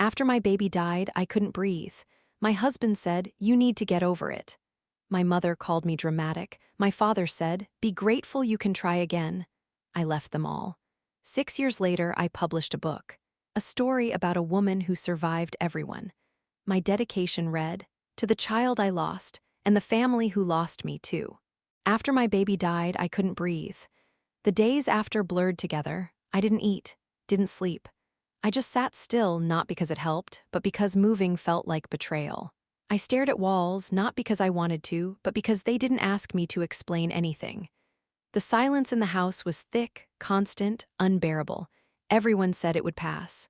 After my baby died, I couldn't breathe. My husband said, "You need to get over it." My mother called me dramatic. My father said, "Be grateful you can try again." I left them all. 6 years later, I published a book. A story about a woman who survived everyone. My dedication read, "To the child I lost, and the family who lost me too." After my baby died, I couldn't breathe. The days after blurred together. I didn't eat, didn't sleep. I just sat still, not because it helped, but because moving felt like betrayal. I stared at walls, not because I wanted to, but because they didn't ask me to explain anything. The silence in the house was thick, constant, unbearable. Everyone said it would pass.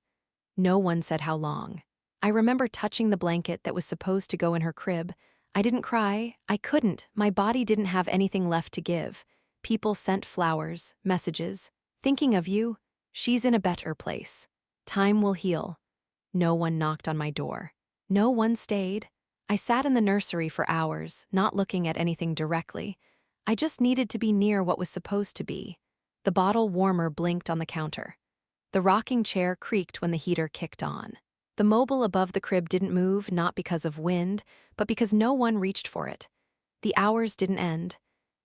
No one said how long. I remember touching the blanket that was supposed to go in her crib. I didn't cry. I couldn't. My body didn't have anything left to give. People sent flowers, messages. "Thinking of you. She's in a better place. Time will heal." No one knocked on my door. No one stayed. I sat in the nursery for hours, not looking at anything directly. I just needed to be near what was supposed to be. The bottle warmer blinked on the counter. The rocking chair creaked when the heater kicked on. The mobile above the crib didn't move, not because of wind, but because no one reached for it. The hours didn't end.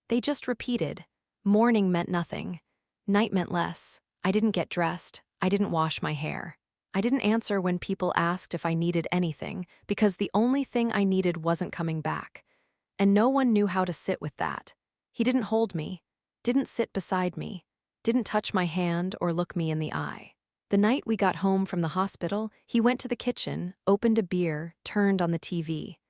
They just repeated. Morning meant nothing. Night meant less. I didn't get dressed. I didn't wash my hair. I didn't answer when people asked if I needed anything, because the only thing I needed wasn't coming back. And no one knew how to sit with that. He didn't hold me, didn't sit beside me, didn't touch my hand or look me in the eye. The night we got home from the hospital, he went to the kitchen, opened a beer, turned on the TV.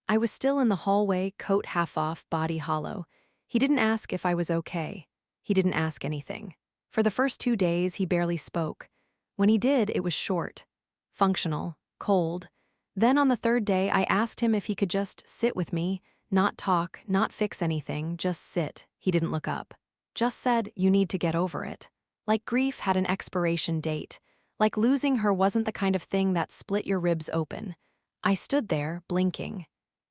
I was still in the hallway, coat half off, body hollow. He didn't ask if I was okay. He didn't ask anything. For the first 2 days, he barely spoke. When he did, it was short, functional, cold. Then on the third day, I asked him if he could just sit with me, not talk, not fix anything, just sit. He didn't look up. Just said, "You need to get over it." Like grief had an expiration date. Like losing her wasn't the kind of thing that split your ribs open. I stood there, blinking.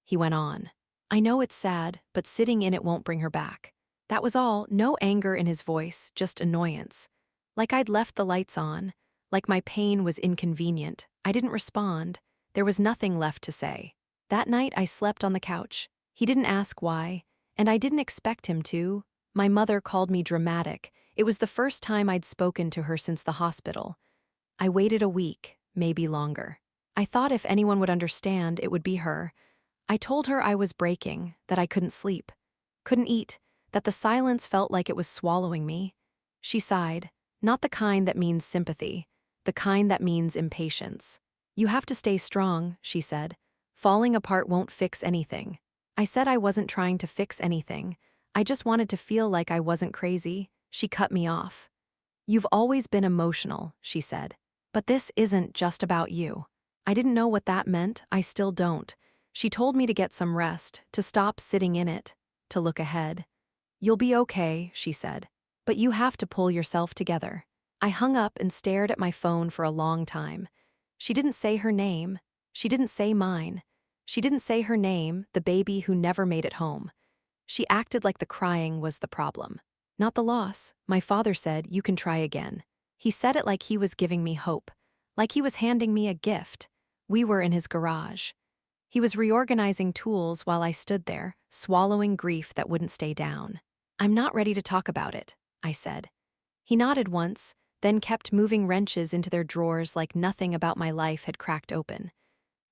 He went on. "I know it's sad, but sitting in it won't bring her back." That was all, no anger in his voice, just annoyance. Like I'd left the lights on, like my pain was inconvenient. I didn't respond. There was nothing left to say. That night I slept on the couch. He didn't ask why, and I didn't expect him to. My mother called me dramatic. It was the first time I'd spoken to her since the hospital. I waited a week, maybe longer. I thought if anyone would understand, it would be her. I told her I was breaking, that I couldn't sleep, couldn't eat, that the silence felt like it was swallowing me. She sighed, not the kind that means sympathy, the kind that means impatience. "You have to stay strong," she said. "Falling apart won't fix anything." I said I wasn't trying to fix anything. I just wanted to feel like I wasn't crazy. She cut me off. "You've always been emotional," she said. "But this isn't just about you." I didn't know what that meant. I still don't. She told me to get some rest, to stop sitting in it, to look ahead. "You'll be okay," she said. "But you have to pull yourself together." I hung up and stared at my phone for a long time. She didn't say her name. She didn't say mine. She didn't say her name, the baby who never made it home. She acted like the crying was the problem. Not the loss. My father said, "You can try again." He said it like he was giving me hope, like he was handing me a gift. We were in his garage. He was reorganizing tools while I stood there, swallowing grief that wouldn't stay down. "I'm not ready to talk about it," I said. He nodded once, then kept moving wrenches into their drawers like nothing about my life had cracked open.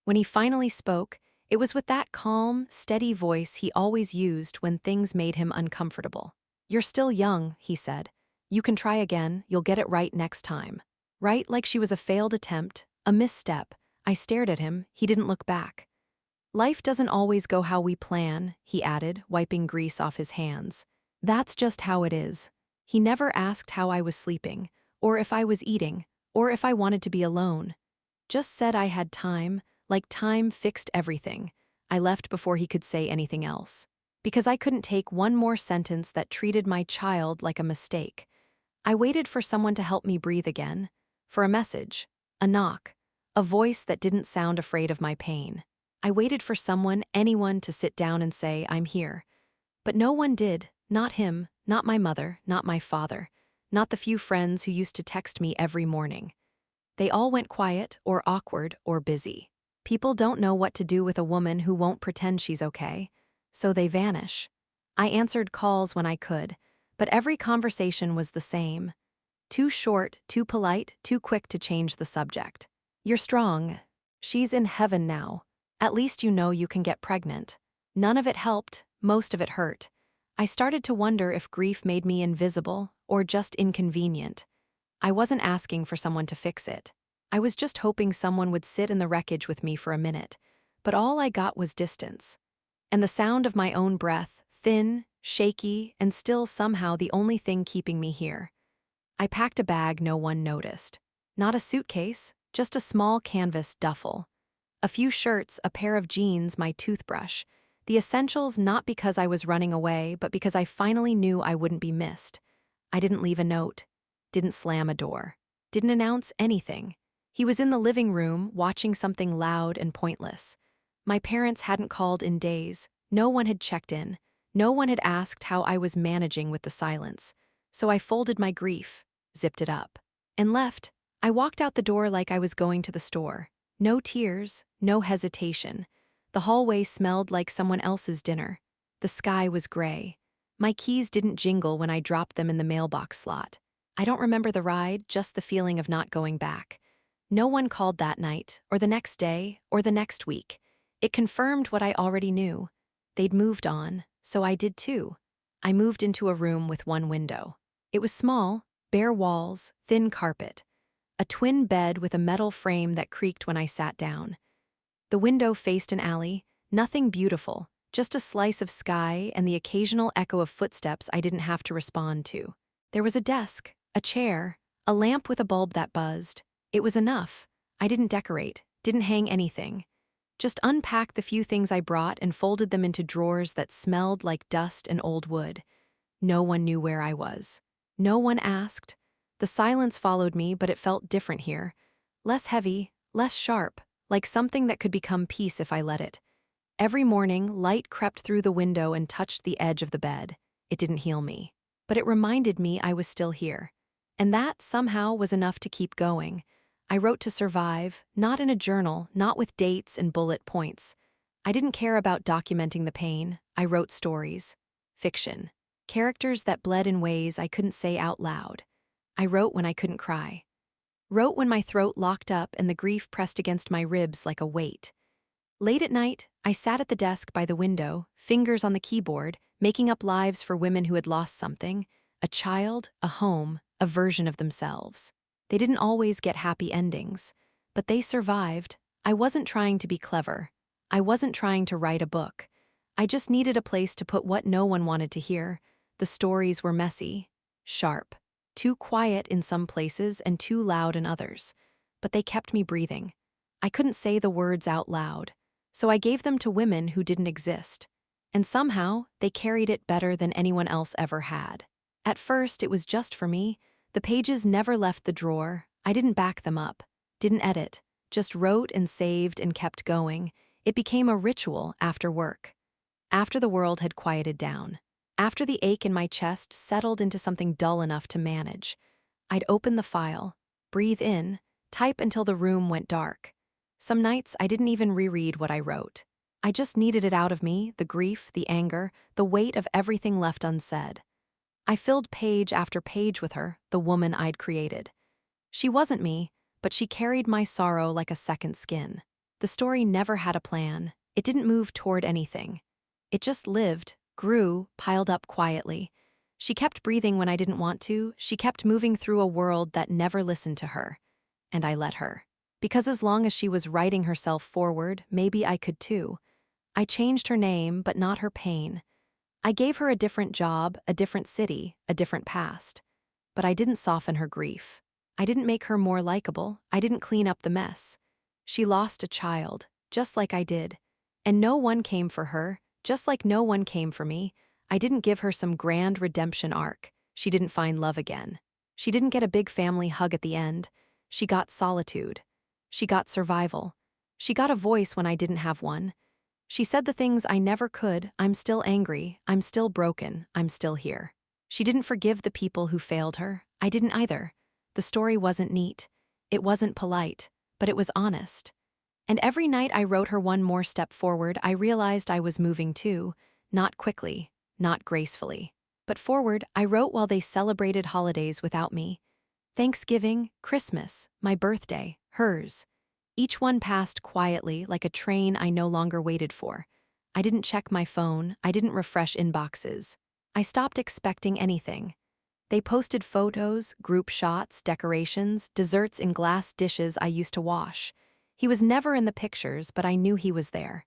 When he finally spoke, it was with that calm, steady voice he always used when things made him uncomfortable. "You're still young," he said. "You can try again, you'll get it right next time." Right, like she was a failed attempt, a misstep. I stared at him, he didn't look back. "Life doesn't always go how we plan," he added, wiping grease off his hands. "That's just how it is." He never asked how I was sleeping, or if I was eating, or if I wanted to be alone. Just said I had time, like time fixed everything. I left before he could say anything else. Because I couldn't take one more sentence that treated my child like a mistake. I waited for someone to help me breathe again, for a message, a knock, a voice that didn't sound afraid of my pain. I waited for someone, anyone, to sit down and say, "I'm here." But no one did, not him, not my mother, not my father, not the few friends who used to text me every morning. They all went quiet or awkward or busy. People don't know what to do with a woman who won't pretend she's okay, so they vanish. I answered calls when I could, but every conversation was the same. Too short, too polite, too quick to change the subject. You're strong. She's in heaven now. At least you know you can get pregnant. None of it helped, most of it hurt. I started to wonder if grief made me invisible or just inconvenient. I wasn't asking for someone to fix it. I was just hoping someone would sit in the wreckage with me for a minute. But all I got was distance. And the sound of my own breath, thin, shaky, and still somehow the only thing keeping me here. I packed a bag no one noticed. Not a suitcase, just a small canvas duffel. A few shirts, a pair of jeans, my toothbrush. The essentials not because I was running away, but because I finally knew I wouldn't be missed. I didn't leave a note. Didn't slam a door. Didn't announce anything. He was in the living room, watching something loud and pointless. My parents hadn't called in days. No one had checked in. No one had asked how I was managing with the silence. So I folded my grief, zipped it up, and left. I walked out the door like I was going to the store. No tears, no hesitation. The hallway smelled like someone else's dinner. The sky was gray. My keys didn't jingle when I dropped them in the mailbox slot. I don't remember the ride, just the feeling of not going back. No one called that night, or the next day, or the next week. It confirmed what I already knew. They'd moved on, so I did too. I moved into a room with one window. It was small, bare walls, thin carpet. A twin bed with a metal frame that creaked when I sat down. The window faced an alley, nothing beautiful, just a slice of sky and the occasional echo of footsteps I didn't have to respond to. There was a desk, a chair, a lamp with a bulb that buzzed. It was enough. I didn't decorate, didn't hang anything. Just unpacked the few things I brought and folded them into drawers that smelled like dust and old wood. No one knew where I was. No one asked. The silence followed me, but it felt different here. Less heavy, less sharp, like something that could become peace if I let it. Every morning, light crept through the window and touched the edge of the bed. It didn't heal me, but it reminded me I was still here. And that, somehow, was enough to keep going. I wrote to survive, not in a journal, not with dates and bullet points. I didn't care about documenting the pain. I wrote stories. Fiction. Characters that bled in ways I couldn't say out loud. I wrote when I couldn't cry. Wrote when my throat locked up and the grief pressed against my ribs like a weight. Late at night, I sat at the desk by the window, fingers on the keyboard, making up lives for women who had lost something, a child, a home, a version of themselves. They didn't always get happy endings, but they survived. I wasn't trying to be clever. I wasn't trying to write a book. I just needed a place to put what no one wanted to hear. The stories were messy, sharp, too quiet in some places and too loud in others. But they kept me breathing. I couldn't say the words out loud, so I gave them to women who didn't exist. And somehow, they carried it better than anyone else ever had. At first, it was just for me. The pages never left the drawer. I didn't back them up, didn't edit, just wrote and saved and kept going. It became a ritual after work. After the world had quieted down. After the ache in my chest settled into something dull enough to manage, I'd open the file, breathe in, type until the room went dark. Some nights I didn't even reread what I wrote. I just needed it out of me, the grief, the anger, the weight of everything left unsaid. I filled page after page with her, the woman I'd created. She wasn't me, but she carried my sorrow like a second skin. The story never had a plan. It didn't move toward anything. It just lived, grew, piled up quietly. She kept breathing when I didn't want to. She kept moving through a world that never listened to her. And I let her. Because as long as she was writing herself forward, maybe I could too. I changed her name, but not her pain. I gave her a different job, a different city, a different past. But I didn't soften her grief. I didn't make her more likable. I didn't clean up the mess. She lost a child, just like I did. And no one came for her, just like no one came for me. I didn't give her some grand redemption arc. She didn't find love again. She didn't get a big family hug at the end. She got solitude. She got survival. She got a voice when I didn't have one. She said the things I never could. I'm still angry. I'm still broken. I'm still here. She didn't forgive the people who failed her. I didn't either. The story wasn't neat. It wasn't polite, but it was honest. And every night I wrote her one more step forward, I realized I was moving too, not quickly, not gracefully. But forward, I wrote while they celebrated holidays without me. Thanksgiving, Christmas, my birthday, hers. Each one passed quietly, like a train I no longer waited for. I didn't check my phone, I didn't refresh inboxes. I stopped expecting anything. They posted photos, group shots, decorations, desserts in glass dishes I used to wash. He was never in the pictures, but I knew he was there.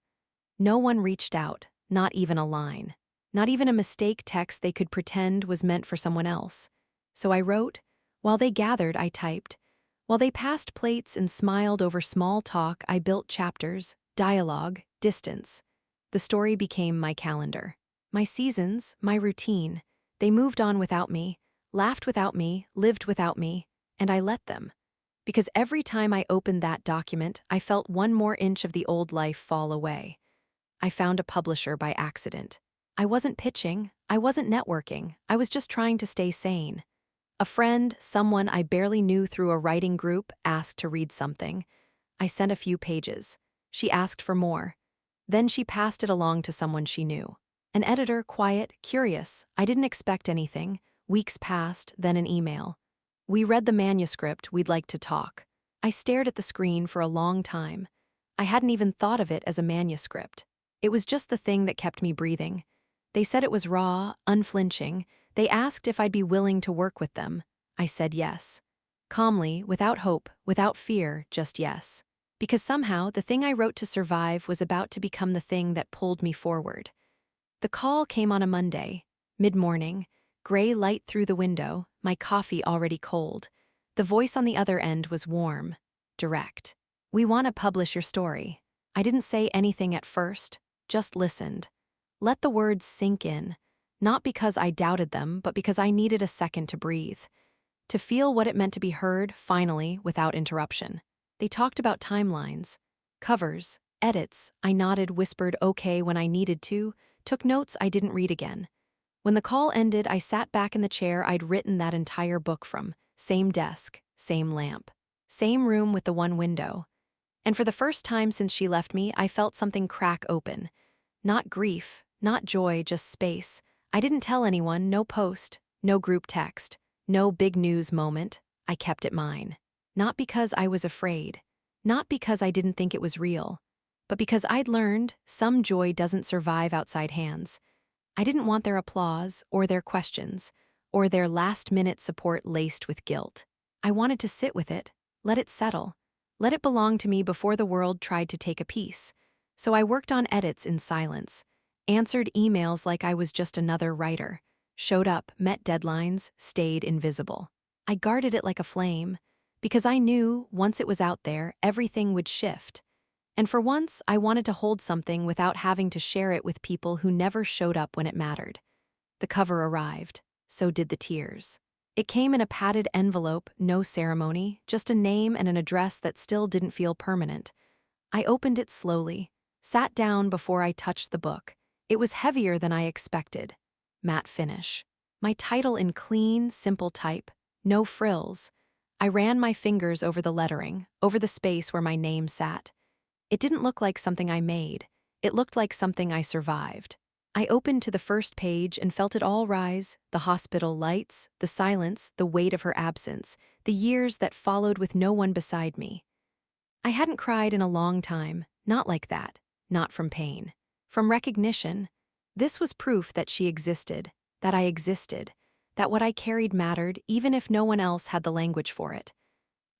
No one reached out, not even a line. Not even a mistake text they could pretend was meant for someone else. So I wrote. While they gathered, I typed. While they passed plates and smiled over small talk, I built chapters, dialogue, distance. The story became my calendar. My seasons, my routine. They moved on without me, laughed without me, lived without me, and I let them. Because every time I opened that document, I felt one more inch of the old life fall away. I found a publisher by accident. I wasn't pitching, I wasn't networking, I was just trying to stay sane. A friend, someone I barely knew through a writing group, asked to read something. I sent a few pages. She asked for more. Then she passed it along to someone she knew. An editor, quiet, curious. I didn't expect anything. Weeks passed, then an email. We read the manuscript, we'd like to talk. I stared at the screen for a long time. I hadn't even thought of it as a manuscript. It was just the thing that kept me breathing. They said it was raw, unflinching. They asked if I'd be willing to work with them. I said yes. Calmly, without hope, without fear, just yes. Because somehow the thing I wrote to survive was about to become the thing that pulled me forward. The call came on a Monday, mid-morning, gray light through the window, my coffee already cold. The voice on the other end was warm, direct. "We want to publish your story." I didn't say anything at first, just listened. Let the words sink in, not because I doubted them, but because I needed a second to breathe. To feel what it meant to be heard, finally, without interruption. They talked about timelines, covers, edits. I nodded, whispered okay when I needed to, took notes I didn't read again. When the call ended, I sat back in the chair I'd written that entire book from. Same desk, same lamp, same room with the one window. And for the first time since she left me, I felt something crack open. Not grief, not joy, just space. I didn't tell anyone, no post, no group text, no big news moment. I kept it mine. Not because I was afraid, not because I didn't think it was real, but because I'd learned some joy doesn't survive outside hands. I didn't want their applause or their questions or their last-minute support laced with guilt. I wanted to sit with it, let it settle, let it belong to me before the world tried to take a piece. So I worked on edits in silence, answered emails like I was just another writer, showed up, met deadlines, stayed invisible. I guarded it like a flame, because I knew, once it was out there, everything would shift. And for once, I wanted to hold something without having to share it with people who never showed up when it mattered. The cover arrived, so did the tears. It came in a padded envelope, no ceremony, just a name and an address that still didn't feel permanent. I opened it slowly, sat down before I touched the book. It was heavier than I expected. Matte finish. My title in clean, simple type, no frills. I ran my fingers over the lettering, over the space where my name sat. It didn't look like something I made. It looked like something I survived. I opened to the first page and felt it all rise, the hospital lights, the silence, the weight of her absence, the years that followed with no one beside me. I hadn't cried in a long time, not like that, not from pain. From recognition. This was proof that she existed, that I existed, that what I carried mattered even if no one else had the language for it.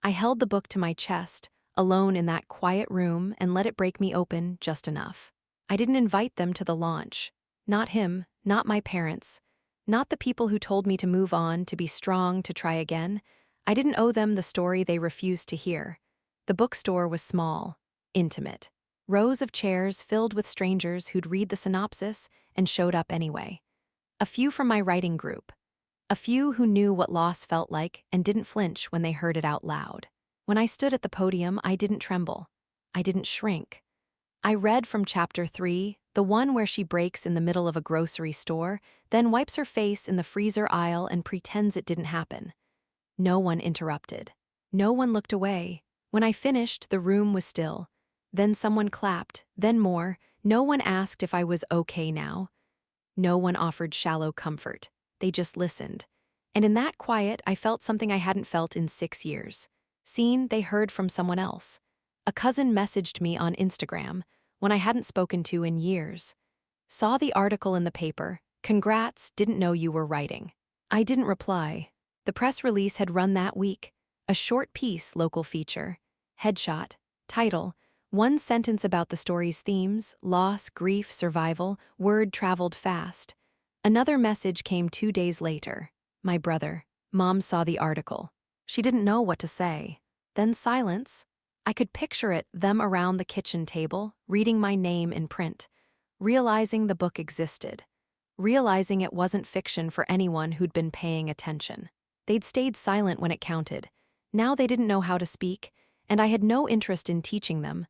I held the book to my chest, alone in that quiet room, and let it break me open just enough. I didn't invite them to the launch. Not him, not my parents, not the people who told me to move on, to be strong, to try again. I didn't owe them the story they refused to hear. The bookstore was small, intimate. Rows of chairs filled with strangers who'd read the synopsis and showed up anyway. A few from my writing group. A few who knew what loss felt like and didn't flinch when they heard it out loud. When I stood at the podium, I didn't tremble. I didn't shrink. I read from chapter 3, the one where she breaks in the middle of a grocery store, then wipes her face in the freezer aisle and pretends it didn't happen. No one interrupted. No one looked away. When I finished, the room was still. Then someone clapped, then more. No one asked if I was okay now. No one offered shallow comfort. They just listened. And in that quiet, I felt something I hadn't felt in 6 years. Seen, they heard from someone else. A cousin messaged me on Instagram, one I hadn't spoken to in years. Saw the article in the paper. Congrats, didn't know you were writing. I didn't reply. The press release had run that week. A short piece, local feature. Headshot. Title. One sentence about the story's themes: loss, grief, survival. Word traveled fast. Another message came 2 days later. My brother. Mom saw the article. She didn't know what to say. Then silence. I could picture it, them around the kitchen table, reading my name in print. Realizing the book existed. Realizing it wasn't fiction for anyone who'd been paying attention. They'd stayed silent when it counted. Now they didn't know how to speak, and I had no interest in teaching them.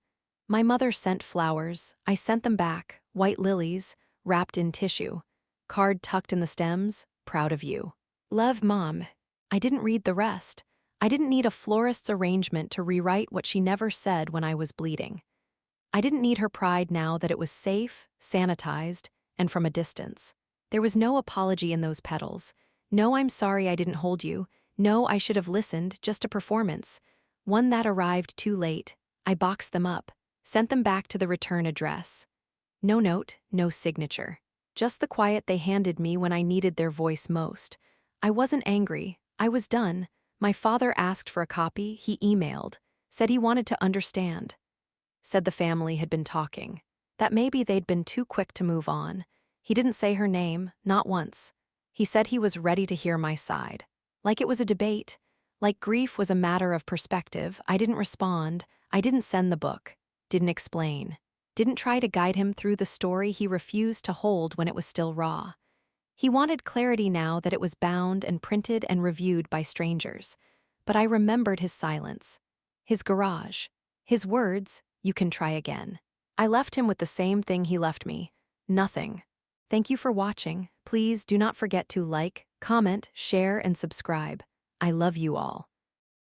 My mother sent flowers. I sent them back, white lilies, wrapped in tissue. Card tucked in the stems, proud of you. Love, Mom. I didn't read the rest. I didn't need a florist's arrangement to rewrite what she never said when I was bleeding. I didn't need her pride now that it was safe, sanitized, and from a distance. There was no apology in those petals. No, I'm sorry I didn't hold you. No, I should have listened, just a performance. One that arrived too late. I boxed them up, sent them back to the return address. No note, no signature. Just the quiet they handed me when I needed their voice most. I wasn't angry. I was done. My father asked for a copy. He emailed. Said he wanted to understand. Said the family had been talking. That maybe they'd been too quick to move on. He didn't say her name, not once. He said he was ready to hear my side. Like it was a debate. Like grief was a matter of perspective. I didn't respond. I didn't send the book. Didn't explain. Didn't try to guide him through the story he refused to hold when it was still raw. He wanted clarity now that it was bound and printed and reviewed by strangers. But I remembered his silence. His garage. His words, "You can try again." I left him with the same thing he left me. Nothing. Thank you for watching. Please do not forget to like, comment, share, and subscribe. I love you all.